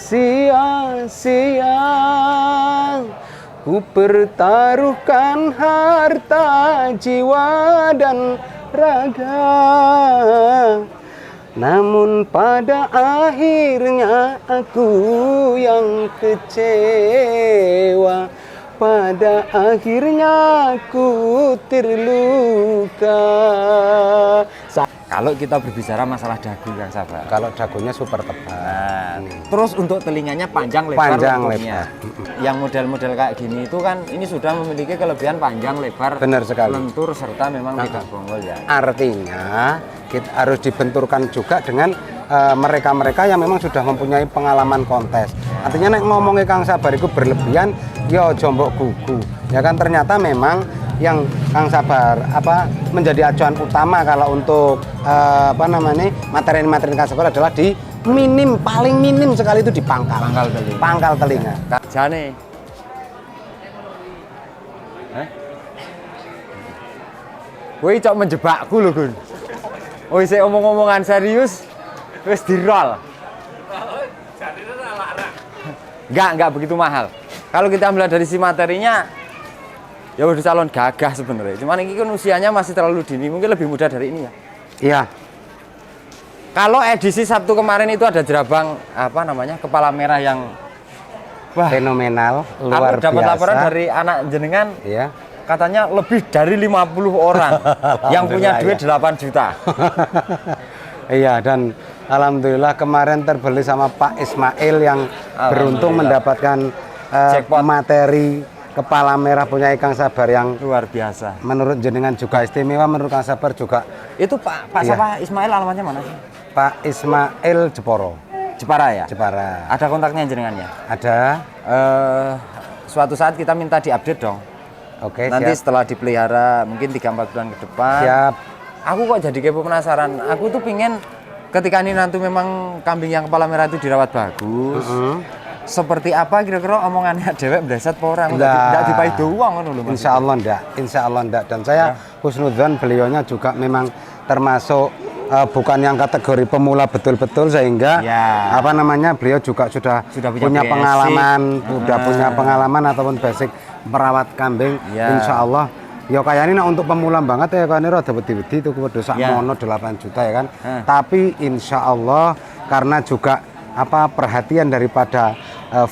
sia-sia ku pertaruhkan harta, jiwa dan raga. Namun pada akhirnya aku yang kecewa. Pada akhirnya aku terluka. Kalau kita berbicara masalah dagu Kang Sabar, Kalau dagunya super tebal. terus untuk telinganya panjang lebar Panjang, untungnya. Yang model-model kayak gini itu kan ini sudah memiliki kelebihan panjang lebar, Benar sekali. lentur serta memang tidak bongol ya. Artinya kita harus dibenturkan juga dengan mereka-mereka yang memang sudah mempunyai pengalaman kontes. Artinya nek ngomongnya Kang Sabar itu berlebihan, yo jombok gugu. Ya kan ternyata memang yang Kang Sabar menjadi acuan utama kalau untuk materi-materi Kang Sabar adalah di paling minim sekali itu di pangkal. Pangkal telinga. Jane. Kowe cok menjebakku lho, Gun. Oh, isih omong-omongan serius wis dirol. Enggak begitu mahal. Kalau kita melihat dari si materinya ya udah calon gagah sebenarnya. Cuman ini kan usianya masih terlalu dini, mungkin lebih muda dari ini ya. Iya. Kalau edisi Sabtu kemarin itu ada jerabang kepala merah yang Fenomenal, luar aku dapat biasa. laporan dari anak jenengan, Iya. katanya lebih dari 50 orang yang punya duit 8 juta. Iya, dan alhamdulillah kemarin terbeli sama Pak Ismail yang beruntung mendapatkan Jackpot. materi kepala merah punya Kang Sabar yang Luar biasa. menurut jenengan juga istimewa, menurut Kang Sabar juga. Itu Pak Iya. siapa Ismail alamatnya mana sih? Pak Ismail Jeporo, Jepara ya? Jepara. Ada kontaknya jenengannya? Ada. Suatu saat kita minta diupdate dong. Oke, Nanti siap. setelah dipelihara mungkin 3-4 bulan ke depan. Siap. Aku kok jadi kepo penasaran. Aku tuh pingin ketika ini nanti memang kambing yang kepala merah itu dirawat bagus. Seperti apa kira-kira omongannya dewek bleset apa orang? Enggak dipai doang ngono lho. Insya Allah enggak, insya Allah enggak. Dan saya husnudzon beliaunya juga memang termasuk bukan yang kategori pemula betul-betul sehingga beliau juga sudah punya basic. pengalaman, sudah punya pengalaman ataupun basic merawat kambing. Insya Allah. Ya kayaknya untuk pemula banget ya kan rada wedi-wedi itu kudu sak mono 8 juta ya kan. Tapi insya Allah karena juga perhatian daripada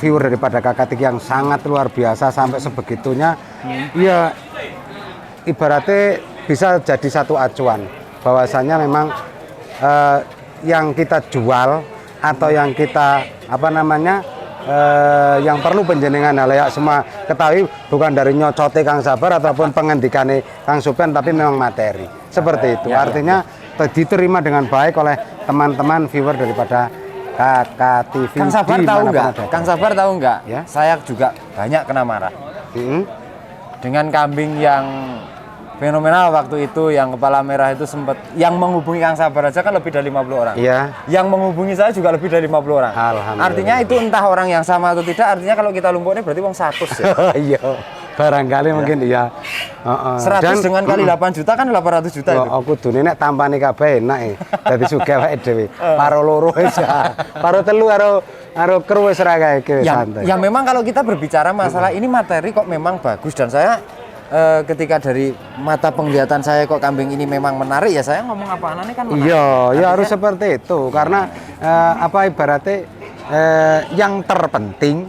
viewer daripada Kakak Tiki yang sangat luar biasa sampai sebegitunya, ya ibaratnya bisa jadi satu acuan bahwasanya memang yang kita jual atau yang kita yang perlu penjenengan halayak semua ketahui bukan dari nyocote Kang Sabar ataupun pengendikane Kang Supen, tapi memang materi seperti itu. Artinya diterima dengan baik oleh teman-teman viewer daripada Kakak TV. Kang Sabar tahu nggak? Kang Sabar tahu nggak? Ya? Saya juga banyak kena marah dengan kambing yang fenomenal waktu itu, yang kepala merah itu sempat yang menghubungi Kang Sabar aja kan lebih dari 50 orang. Iya. Yang menghubungi saya juga lebih dari 50 orang. Alhamdulillah. Artinya itu entah orang yang sama atau tidak, artinya kalau kita lumpuhnya berarti wong 100 ya. Iya. Barangkali mungkin iya. 100 dengan kali 8 juta kan 800 juta itu. Aku dune nek tampane kabeh enak dadi sugih awake dhewe. Paro loro wis ya. Paro telu karo kru wis ra kae santai. Ya memang kalau kita berbicara masalah ini materi kok memang bagus, dan saya ketika dari mata penglihatan saya kok kambing ini memang menarik, ya saya ngomong apa anaknya kan menarik. Iya, ya harus seperti itu karena ibaratnya yang terpenting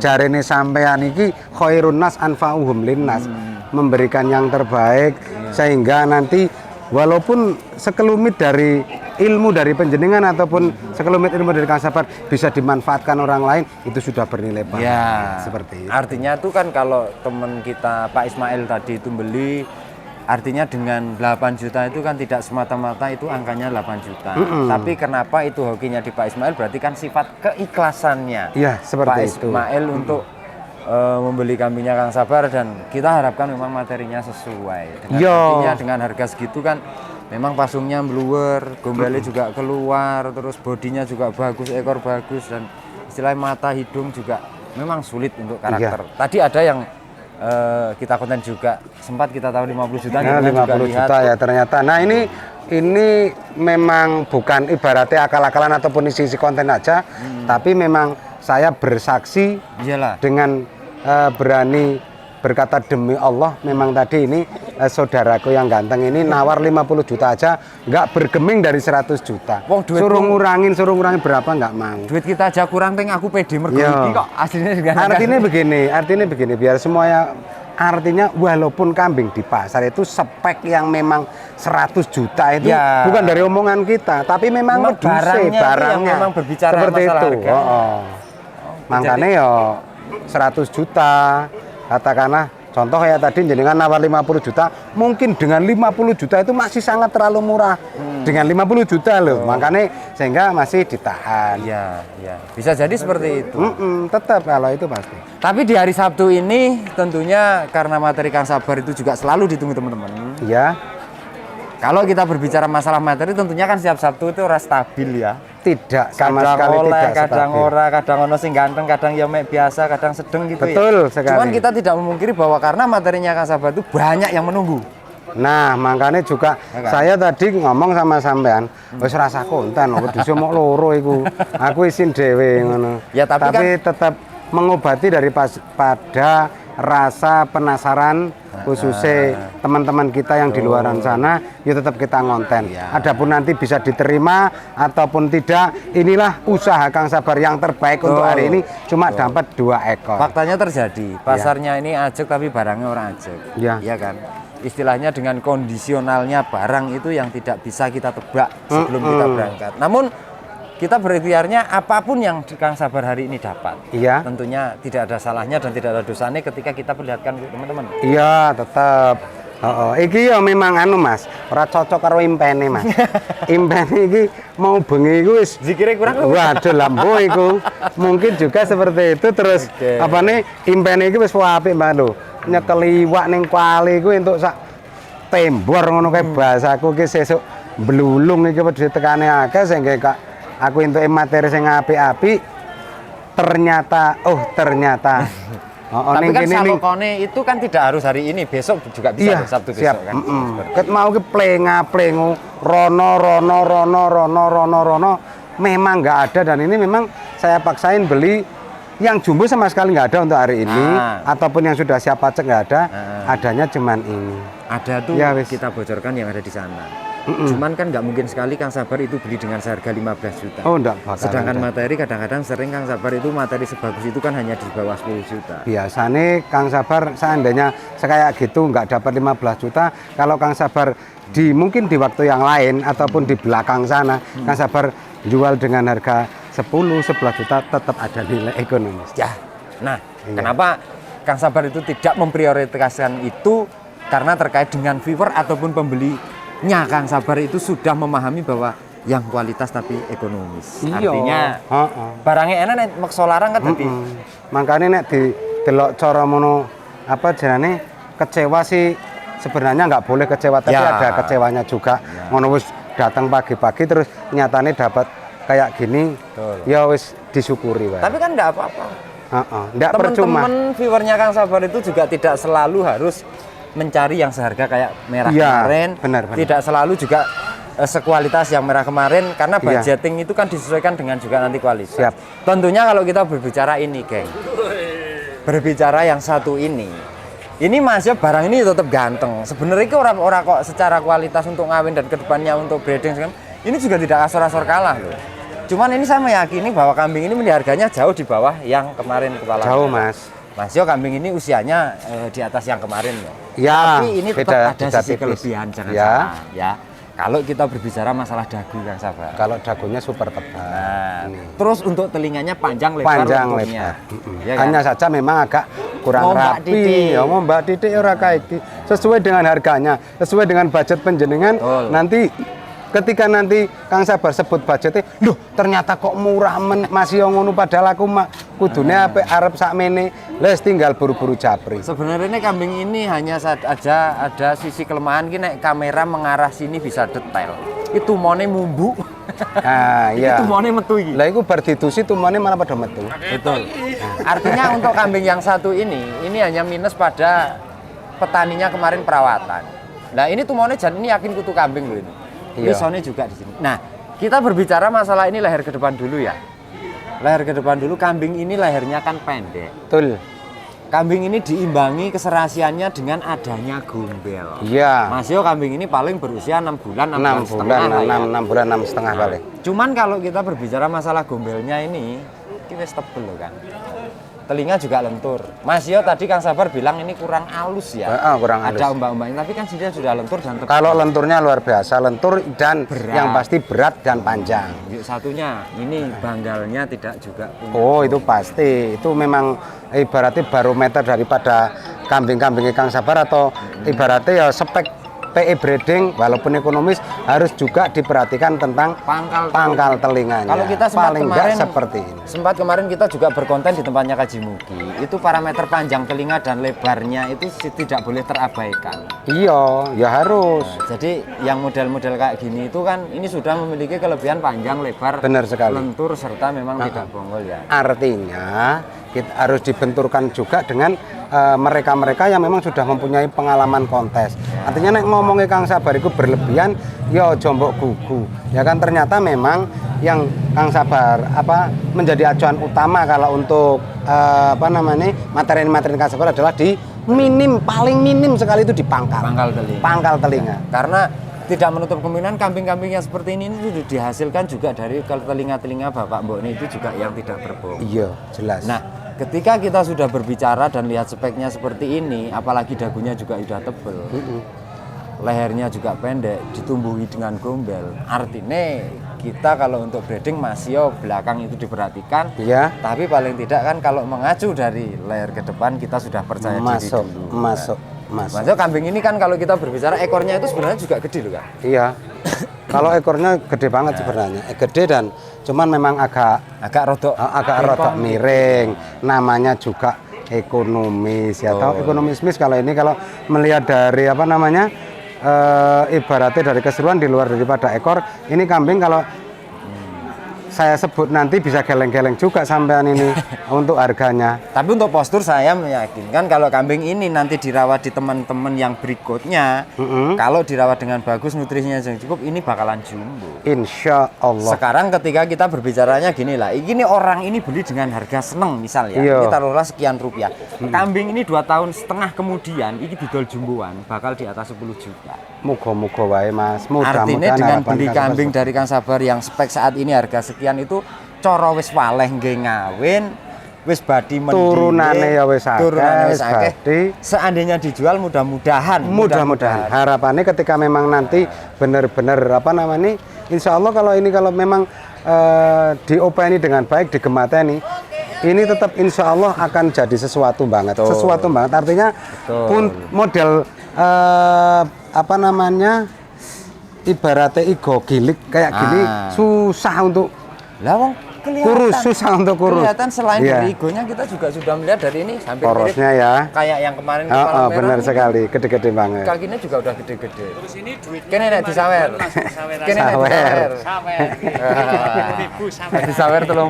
jarene sampean iki khairun nas anfa'uhum linnas, memberikan yang terbaik sehingga nanti walaupun sekelumit dari ilmu dari penjenengan ataupun sekelumit ilmu dari Kang Sabar bisa dimanfaatkan orang lain, itu sudah bernilai banget. Ya, seperti itu. Artinya tuh kan kalau teman kita Pak Ismail tadi itu beli, artinya dengan 8 juta itu kan tidak semata-mata itu angkanya 8 juta. Tapi kenapa itu hokinya di Pak Ismail, berarti kan sifat keikhlasannya Iya, seperti Pak itu. Ismail untuk membeli kambingnya Kang Sabar, dan kita harapkan memang materinya sesuai. Artinya dengan harga segitu kan memang pasungnya bluer, gombalnya juga keluar, terus bodinya juga bagus, ekor bagus, dan istilahnya mata hidung juga memang sulit untuk karakter. Tadi ada yang kita konten juga, sempat kita tahu 50 juta, Nah, 50 juta ya ternyata. Nah ini memang bukan ibaratnya akal-akalan ataupun isi konten aja, tapi memang saya bersaksi Iyalah. dengan berani berkata demi Allah, memang tadi ini saudaraku yang ganteng ini nawar 50 juta aja nggak bergeming dari 100 juta. Wong duit suruh ngurangin berapa nggak mau. Duit kita aja kurang, teng aku pede mergo Iya. iki kok aslinya juga. Artinya begini, biar semuanya artinya walaupun kambing di pasar itu spek yang memang 100 juta itu Ya. bukan dari omongan kita, tapi memang Memang barangnya yang memang berbicara seperti masalah itu. harga. Makanya ya 100 juta katakanlah contoh kayak tadi jenengan nawar 50 juta, mungkin dengan 50 juta itu masih sangat terlalu murah. Dengan 50 juta loh, makanya sehingga masih ditahan. Iya, iya. Bisa jadi seperti itu. Tetap kalau itu pasti. Tapi di hari Sabtu ini tentunya karena materi Kang Sabar itu juga selalu ditunggu teman-teman. Ya, Kalau kita berbicara masalah materi tentunya kan setiap Sabtu itu ora stabil ya. tidak sama Kadang sekali oleh, tidak kadang stabil. ora, kadang ono sing ganteng, kadang ya mek biasa, kadang sedeng gitu Betul ya. sekali. Cuman kita tidak memungkiri bahwa karena materinya Kang Sabar itu banyak yang menunggu. Nah, makanya juga Ya kan? saya tadi ngomong sama sampean, wis rasa konten, wedhus mok loro iku. Aku isin dhewe ngono. Ya, tapi tetap mengobati pada rasa penasaran khususnya teman-teman kita yang di luaran sana, ya tetap kita ngonten. Ya. Adapun nanti bisa diterima ataupun tidak, inilah usaha Kang Sabar yang terbaik untuk hari ini, cuma dapat 2 ekor. Faktanya terjadi, pasarnya ini ajek tapi barangnya orang ajek. Ya. Iya kan? Istilahnya dengan kondisionalnya barang itu yang tidak bisa kita tebak sebelum kita berangkat. Namun kita berikhtiarnya apapun yang Kang Sabar hari ini dapat. Iya. Tentunya tidak ada salahnya dan tidak ada dosanya ketika kita perlihatkan ke teman-teman. Iya, tetap. Iki ya memang anu Mas, ora cocok karo impene Mas. Impene iki mau bengi iku wis Zikirnya kurang. waduh lambo iku. Mungkin juga seperti itu terus Oke. apa nih impene iki wis apik Mbak lho. Nyekel iwak ning kuali iku entuk sak tembor ngono kae bahasaku ki sesuk blulung iki wedhus tekane akeh sehingga aku entuk materi sing apik-apik. Ternyata Tapi ning kan kene ning salokone itu kan tidak harus hari ini, besok juga bisa loh, Sabtu siap. besok kan. Ket mau ki plenga-plengu rono memang nggak ada, dan ini memang saya paksain beli yang jumbo sama sekali nggak ada untuk hari ini, ataupun yang sudah siap pacek nggak ada, adanya cuman ini. Ada tuh Ya, wis. kita bocorkan yang ada di sana. Cuman kan nggak mungkin sekali Kang Sabar itu beli dengan seharga 15 juta. Oh, enggak bakal Sedangkan ada. materi kadang-kadang sering Kang Sabar itu materi sebagus itu kan hanya di bawah 10 juta. Biasanya Kang Sabar seandainya kayak gitu nggak dapat 15 juta, kalau Kang Sabar mungkin di waktu yang lain ataupun di belakang sana, Kang Sabar jual dengan harga 10-11 juta tetap ada nilai ekonomis. Ya. Nah, Iya. kenapa Kang Sabar itu tidak memprioritaskan itu? Karena terkait dengan viewer ataupun pembelinya, Kang Sabar itu sudah memahami bahwa yang kualitas tapi ekonomis. Artinya barangnya enak nek maksa larang kan tadi. Makanya nek delok cara mono apa jenenge kecewa sih, sebenarnya nggak boleh kecewa, tapi Ya. ada kecewanya juga. Ngono wis datang pagi-pagi terus nyatane dapat kayak gini, Betul. ya wis disyukuri wae. Tapi kan enggak apa-apa. Nggak percuma. Teman-teman viewernya Kang Sabar itu juga tidak selalu harus mencari yang seharga kayak merah Iya, kemarin. benar. Tidak selalu juga sekualitas yang merah kemarin, karena Iya. budgeting itu kan disesuaikan dengan juga nanti kualitas. Siap. Tentunya kalau kita berbicara ini, geng. Berbicara yang satu ini masih barang ini tetap ganteng. Sebenarnya itu orang kok secara kualitas untuk ngawin dan kedepannya untuk breeding kan, ini juga tidak asor-asor kalah loh. Cuman ini saya meyakini bahwa kambing ini harganya jauh di bawah yang kemarin kepala. Jauh Mas. Mas Yo, kambing ini usianya di atas yang kemarin ya. Ya, Tapi ini beda- tetap ada beda sisi tipis. kelebihan, jangan Ya. salah ya. Kalau kita berbicara masalah dagu Kang Sabar. Kalau dagunya super tebal. Nah, Ini. terus untuk telinganya panjang lebar Panjang untungnya. lebar. Ya kan? Hanya saja memang agak kurang Mau Mbak rapi. Titik. Ya mau Mbak Titik ora kayak iki. Sesuai dengan harganya, sesuai dengan budget penjenengan. Betul. Nanti ketika nanti Kang Sabar sebut budgetnya, loh ternyata kok murah masih yang ngono, padahal aku kudune apik arep sakmene. Les tinggal buru-buru japri. Sebenarnya ini kambing ini hanya ada sisi kelemahan gini, kamera mengarah sini bisa detail. Itu mone mumbu. Ah iya. Itu mone metu iki. Lah iku bar didusi tumone malah pada metu. Betul. Artinya untuk kambing yang satu ini hanya minus pada petaninya kemarin perawatan. Nah ini tumone jan ini yakin kutu kambing loh ini. Iya. Ini soalnya juga di sini. Nah kita berbicara masalah ini leher ke depan dulu ya. Leher ke depan dulu, kambing ini lehernya kan pendek. Betul. Kambing ini diimbangi keserasiannya dengan adanya gombel. Iya. Mas Yo, kambing ini paling berusia 6 bulan, 6 bulan, 6 bulan, 6,5 balik. Cuman kalau kita berbicara masalah gombelnya ini wis tebel loh kan. Telinga juga lentur. Mas Yo tadi Kang Sabar bilang ini kurang halus ya. Kurang halus. Ada ombak-ombaknya, tapi kan dia sudah lentur dan tebal. Kalau lenturnya luar biasa, lentur dan berat. Yang pasti berat dan panjang. Yuk, satunya ini banggalnya tidak juga punya. Oh, itu pasti. Itu memang ibaratnya barometer daripada kambing-kambing Kang Sabar atau ibaratnya ya spek PE breeding walaupun ekonomis harus juga diperhatikan tentang pangkal telinganya. Kalau kita sempat paling kemarin seperti ini. Sempat kemarin kita juga berkonten di tempatnya Kaji Mugi. Itu parameter panjang telinga dan lebarnya itu tidak boleh terabaikan. Iya, ya harus. Nah, jadi yang model-model kayak gini itu kan ini sudah memiliki kelebihan panjang, lebar, benar sekali. lentur serta memang tidak bongol ya. Artinya kita harus dibenturkan juga dengan mereka-mereka yang memang sudah mempunyai pengalaman kontes. Artinya nek ngomongnya Kang Sabar itu berlebihan, ya jombok gugu. Ya kan ternyata memang yang Kang Sabar menjadi acuan utama kalau untuk materi-materi Kang Sabar adalah di paling minim sekali itu di pangkal telinga. Karena tidak menutup kemungkinan kambing-kambing yang seperti ini sudah dihasilkan juga dari telinga-telinga Bapak Mbok ini itu juga yang tidak berbohong. Iya, jelas. Nah, ketika kita sudah berbicara dan lihat speknya seperti ini, apalagi dagunya juga sudah tebel, lehernya juga pendek, ditumbuhi dengan gombel. Artinya kita kalau untuk breeding masih belakang itu diperhatikan. Iya. Tapi paling tidak kan kalau mengacu dari leher ke depan kita sudah percaya diri dulu. Masuk. Maksudnya kambing ini kan kalau kita berbicara ekornya itu sebenarnya juga gede loh kan? Iya. Kalau ekornya gede banget sebenarnya. Gede dan cuman memang agak rodok miring. Namanya juga ekonomis ya. Tahu ekonomis kalau ini kalau melihat dari ibaratnya dari keseruan di luar daripada ekor, ini kambing kalau saya sebut nanti bisa geleng-geleng juga sampean ini untuk harganya. Tapi untuk postur saya meyakinkan kalau kambing ini nanti dirawat di teman-teman yang berikutnya, kalau dirawat dengan bagus, nutrisinya yang cukup, ini bakalan jumbo. Insya Allah. Sekarang ketika kita berbicaranya gini lah, ini orang ini beli dengan harga seneng misalnya, ini taruhlah sekian rupiah. Kambing ini 2,5 tahun kemudian, ini didol jumboan, bakal di atas 10 juta. Muga-muga wae Mas. Artinya dengan beli kambing dari Kang Sabar yang spek saat ini harga sekian itu coro wis waleh nggih ngawin, wis badi mendhi, turunane ya wis akeh. Seandainya dijual mudah-mudahan harapannya ketika memang nanti benar-benar insya Allah kalau memang diopeni dengan baik, digemateni, ini tetap insya Allah akan jadi sesuatu banget. Artinya pun model ibaratnya igo gilik kayak gini susah untuk susah untuk kurus. Kelihatan selain dari igonya kita juga sudah melihat dari ini hampir porosnya mirip ya. Kayak yang kemarin kepala merah. Benar sekali, gede-gede banget. Kakinya juga udah gede-gede. Terus ini duit. Kene nek disawer. Kene nek disawer. Disawer 30.000.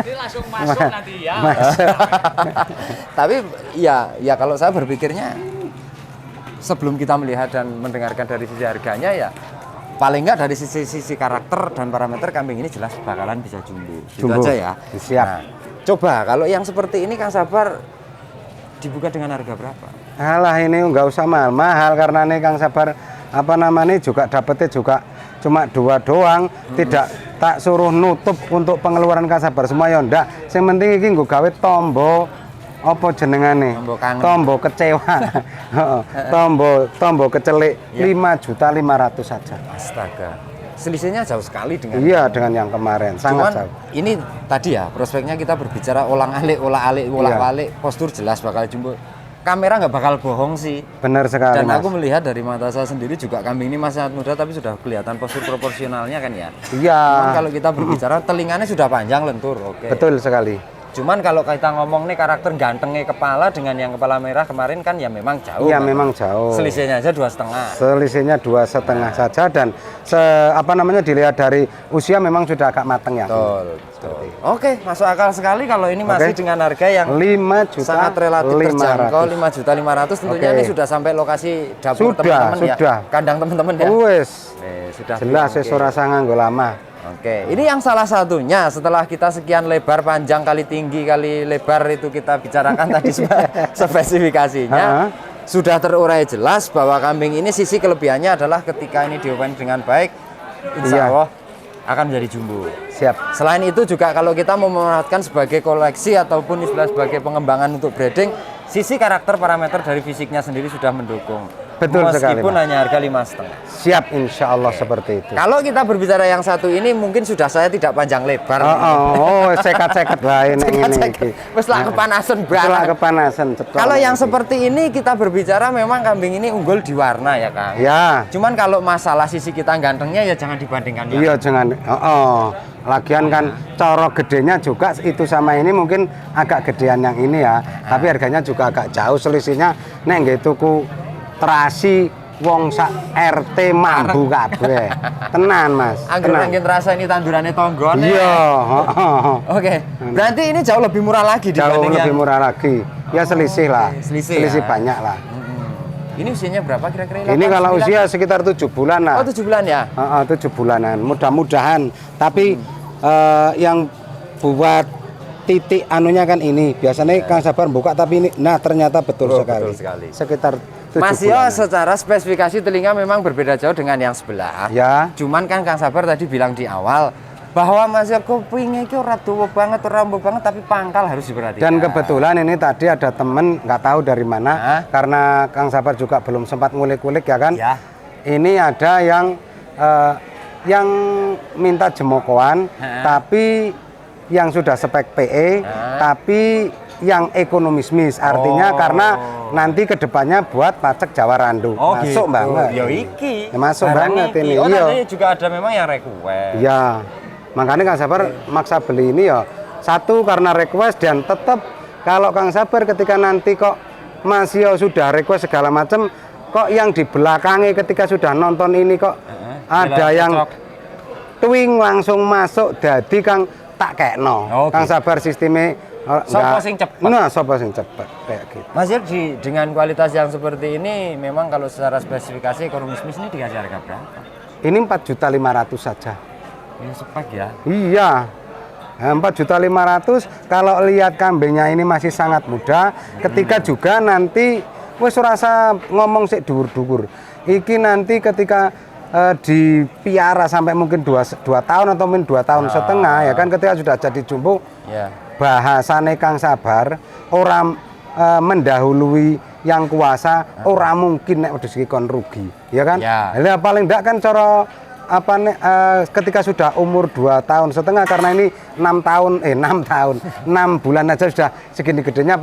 Ini langsung masuk nanti ya. Tapi ya kalau saya berpikirnya sebelum kita melihat dan mendengarkan dari sisi harganya ya paling enggak dari sisi karakter dan parameter kambing ini jelas bakalan bisa jumbo. Itu aja ya. Siap. Nah, coba kalau yang seperti ini Kang Sabar dibuka dengan harga berapa? Alah ini enggak usah mahal karena nih Kang Sabar juga dapetnya juga cuma 2 doang, tidak tak suruh nutup untuk pengeluaran Kang Sabar semua ya ndak. Yang penting iki nggo gawe tombo apa jenengane? Tombo kecewa. tombo kecelik 5.500.000 saja. Astaga. Selisihnya jauh sekali dengan dengan yang kemarin, sangat jauh. Ini tadi ya, prospeknya kita berbicara olah-alik, postur jelas bakal jumbo. Kamera nggak bakal bohong sih. Benar sekali. Dan aku melihat dari mata saya sendiri juga kambing ini masih sangat muda tapi sudah kelihatan postur proporsionalnya kan ya. Iya. Cuman kalau kita berbicara telinganya sudah panjang lentur, oke. Betul sekali. Cuman kalau kita ngomong nih karakter gantengnya kepala dengan yang kepala merah kemarin kan ya memang jauh. Iya memang jauh. Selisihnya aja 2,5. Selisihnya 2,5 saja dan dilihat dari usia memang sudah agak mateng ya. Betul. Oke, masuk akal sekali kalau ini masih dengan harga yang 5 juta sangat relatif terjangkau 5.500.000 tentunya ini sudah sampai lokasi dapur teman-teman ya. Kandang teman-teman ya. Sudah. Sudah jelas ora nganggo lama. Oke, ini yang salah satunya setelah kita sekian lebar, panjang kali tinggi kali lebar itu kita bicarakan tadi spesifikasinya. Sudah terurai jelas bahwa kambing ini sisi kelebihannya adalah ketika ini diopen dengan baik, insya Allah akan menjadi jumbo. Siap. Selain itu juga kalau kita mau memanfaatkan sebagai koleksi ataupun istilah sebagai pengembangan untuk breeding, sisi karakter parameter dari fisiknya sendiri sudah mendukung. Betul sekali. Meskipun hanya harga 5,5. Siap, insya Allah seperti itu. Kalau kita berbicara yang satu ini mungkin sudah saya tidak panjang lebar. Seket-seket lah ini. Wes lah kepanasan banget. Lah kepanasan. Kalau yang seperti ini kita berbicara memang kambing ini unggul di warna ya Kang. Ya. Cuman kalau masalah sisi kita gantengnya ya jangan dibandingkan. Iya jangan. Lagian kan coro gedenya juga itu sama ini mungkin agak gedean yang ini ya. Tapi harganya juga agak jauh selisihnya. Nek nggih tuku terasi wong sak RT mambu kabeh. Tenan Mas. Angger nggih terasa ini tandurannya tonggone. Iya, Oke. Berarti ini jauh lebih murah lagi jauh lebih murah lagi. Ya selisih lah. Selisih banyak lah. Ini usianya berapa kira-kira? Ini kalau usia sekitar 7 bulan lah. Oh, 7 bulan ya? 7 bulanan. Mudah-mudahan. Tapi yang buat titik anunya kan ini. Biasanya Kang Sabar buka tapi ini ternyata betul sekali. Betul sekali. Sekitar 7 Mas Yo secara spesifikasi telinga memang berbeda jauh dengan yang sebelah. Ya. Cuman kan Kang Sabar tadi bilang di awal bahwa Mas Yo kupingnya itu ora dawa banget, ora empuk banget tapi pangkal harus diperhatikan. Dan kebetulan ini tadi ada temen nggak tahu dari mana karena Kang Sabar juga belum sempat ngulik-ngulik ya kan. Ya. Ini ada yang minta jemokoan tapi yang sudah spek PE tapi yang ekonomis artinya karena nanti kedepannya buat pacek Jawa Randu masuk gitu. banget. Ya iki. Ya, masuk banget ini. Iya. Juga ada memang yang request. Iya. Makanya Kang Sabar maksa beli ini ya. Satu karena request dan tetap kalau Kang Sabar ketika nanti kok Mas Yo sudah request segala macam kok yang di belakangnya ketika sudah nonton ini kok ada yang twing langsung masuk jadi Kang tak kekno. Kang Sabar sistemnya sopo sing cepet. Nah, sopo sing cepet kayak gitu. Mas Yur, dengan kualitas yang seperti ini memang kalau secara spesifikasi ekonomis ini dikasih harga berapa? Ini 4.500.000 saja. Ini spek ya? Iya. 4.500.000 kalau lihat kambingnya ini masih sangat muda, ketika juga nanti wis rasa ngomong sik dhuwur-dhuwur. Iki nanti ketika dipiara sampai mungkin 2 tahun atau mungkin 2 tahun setengah ya kan ketika sudah jadi jumbo. Bahasane Kang Sabar orang mendahului yang kuasa orang mungkin nek wedhus iki kon rugi ya kan ya. Paling ndak kan cara ketika sudah umur 2 tahun setengah karena ini 6 bulan aja sudah segini gedenya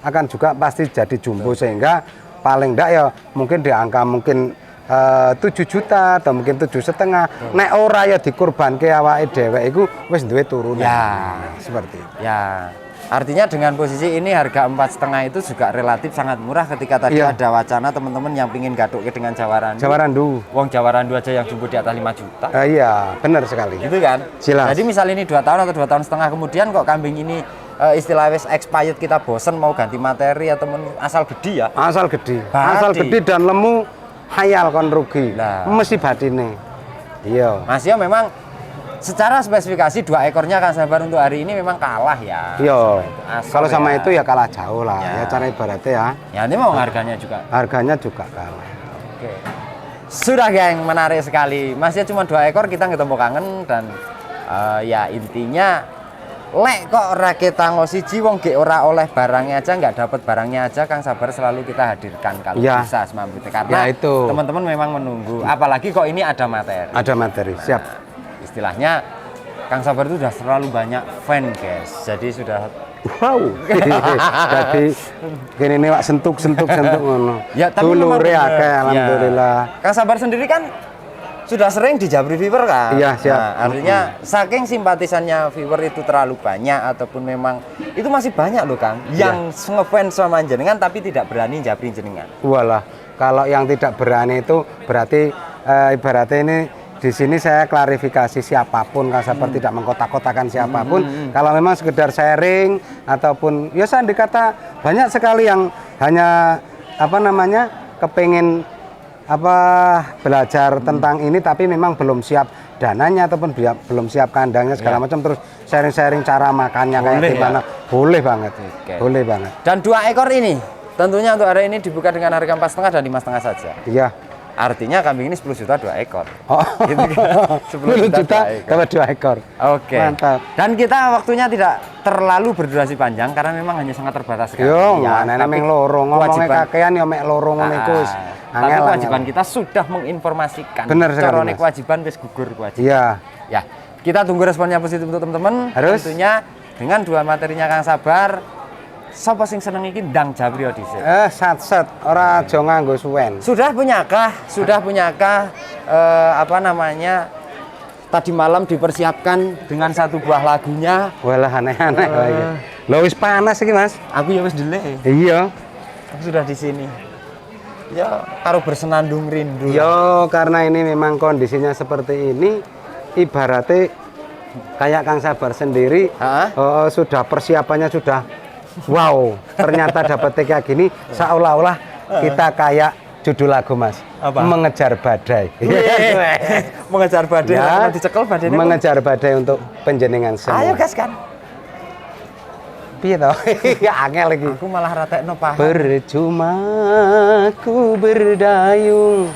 akan juga pasti jadi jumbo sehingga paling ndak ya mungkin di angka mungkin 7 juta atau mungkin 7,5. Nek ora ya dikurbanke awake dhewek iku wis duwe turunan. Ya, seperti itu. Ya. Artinya dengan posisi ini harga 4,5 itu juga relatif sangat murah ketika tadi ada wacana teman-teman yang pingin gaduke dengan Jawa Randu. Jawa Randu. Wong Jawa Randu aja yang jumbo di atas 5 juta. Iya, benar sekali. Gitu kan? Jelas. Jadi misal ini 2 tahun atau 2 tahun setengah kemudian kok kambing ini istilah wis expired kita bosen mau ganti materi atau asal gede ya? Asal gede. Asal gede dan lemu hayal kon rugi. Mesti batine. Iya. Mas Yo memang secara spesifikasi 2 ekornya Kang Sabar untuk hari ini memang kalah ya. Iya. Kalau sama itu ya kalah jauh lah. Ya cara ibaratnya ya. Ya ini mau harganya juga. Harganya juga kalah. Oke. Sudah geng, menarik sekali. Mas Yo cuma 2 ekor kita ketemu kangen dan ya intinya lek kok ora ketanggo siji wong ge ora oleh barangnya aja nggak dapat barangnya aja Kang Sabar selalu kita hadirkan kalau bisa semampunya karena itu teman-teman memang menunggu apalagi kok ini ada materi. Ada materi, siap. Istilahnya Kang Sabar itu sudah terlalu banyak fan guys. Jadi sudah jadi gini nih Pak sentuk ngono. Ya tapi dulure akeh alhamdulillah. Kang Sabar sendiri kan sudah sering di Jabri Fever kan? Iya, siap. Nah, artinya saking simpatisannya Fever itu terlalu banyak ataupun memang itu masih banyak loh Kang yang ngefans sama jenengan tapi tidak berani Jabri jenengan. Walah, kalau yang tidak berani itu berarti ibaratnya ini di sini saya klarifikasi siapapun Kang Sabar tidak mengkotak-kotakan siapapun. Kalau memang sekedar sharing ataupun ya saya dikata banyak sekali yang hanya kepengen belajar tentang ini, tapi memang belum siap dananya ataupun belum siap kandangnya segala macam, terus sharing-sharing cara makannya kayak Boleh gimana. Boleh banget. Oke. Boleh banget. Dan 2 ekor ini tentunya untuk hari ini dibuka dengan harga 4,5 dan 5,5 saja. Iya. Artinya kambing ini 10 juta 2 ekor. Oh. Gitu kan? 10 juta dapat 2 ekor. Oke. Mantap. Dan kita waktunya tidak terlalu berdurasi panjang karena memang hanya sangat terbatas sekali. Yo, Ya, mana tapi meng loro ngomongnya kewajiban- kakean yo mek loro ngene iku wis. Tapi kewajiban kita sudah menginformasikan. Bener sekali, Carane Mas. kewajiban wis gugur kewajiban. Iya. Ya, kita tunggu responnya positif untuk teman-teman. Harus. Tentunya dengan 2 materinya Kang Sabar. Sapa sing seneng iki ndang Jabrio dhisik. Sat-set ora aja nganggo suwen. Sudah punyakah apa namanya? Tadi malam dipersiapkan dengan 1 buah lagunya. Walah aneh-aneh wae. Lho wis panas iki, Mas. Aku ya wis ndelik. Iya. Aku sudah di sini. Ya, karo bersenandung rindu. Yo, karena ini memang kondisinya seperti ini, ibaratnya kayak Kang Sabar sendiri, sudah persiapannya sudah, wow, ternyata dapat kayak gini, seolah-olah kita kayak judul lagu, Mas. Apa? Mengejar badai. Mengejar badai, Ya, karena dicekel badainya. mengejar badai untuk penjenengan semua. Ayo gas kan. Piye toh? Angel lagi. Aku malah ratekno paham. Percuma ku berdayung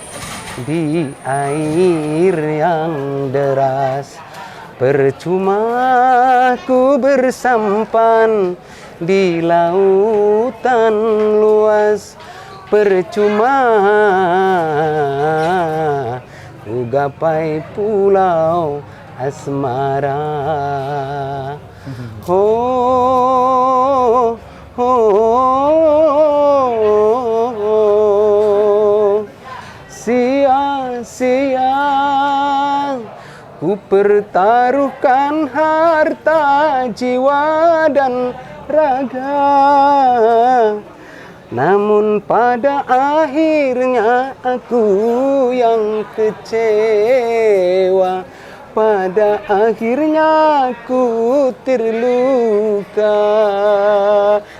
di air yang deras, percuma ku bersampan di lautan luas, percuma ku gapai pulau asmara. Oh, sia-sia ku pertaruhkan harta, jiwa dan raga, namun pada akhirnya aku yang kecewa. Pada akhirnya aku terluka.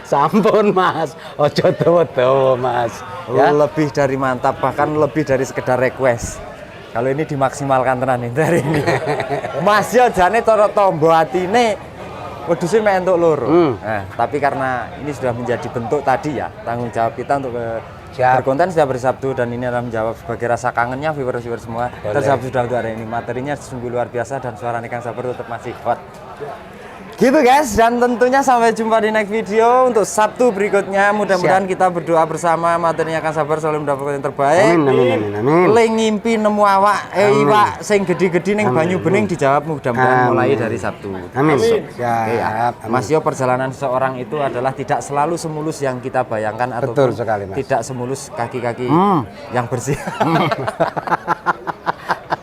Sampun Mas, ojo tuwa-tuwa Mas. Ya? Lebih dari mantap, bahkan lebih dari sekedar request. Kalau ini dimaksimalkan tenan hari ini. Mas yo jane cara tombo atine wedhuse mek entuk loro. Nah, tapi karena ini sudah menjadi bentuk tadi ya, tanggung jawab kita untuk berkonten setiap hari Sabtu, dan ini adalah menjawab sebagai rasa kangennya viewer-viewer semua. Terjawab sudah untuk hari ini. Materinya sungguh luar biasa dan suara Kang Sabar tetap masih hot. Gitu guys, dan tentunya sampai jumpa di next video untuk Sabtu berikutnya. Mudah-mudahan kita berdoa bersama materinya Kang Sabar selalu mendapatkan yang terbaik. Amin. Le ngimpi nemu awak iwak sing gede-gede ning banyu bening dijawab mudah-mudahan mulai dari Sabtu. Amin. Oke, ya. Siap. Mas Yo, perjalanan seseorang itu adalah tidak selalu semulus yang kita bayangkan atau Betul sekali, Mas. tidak semulus kaki-kaki yang bersih.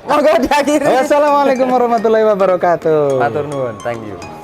Monggo diakhiri. Wassalamualaikum warahmatullahi wabarakatuh. Matur nuwun, thank you.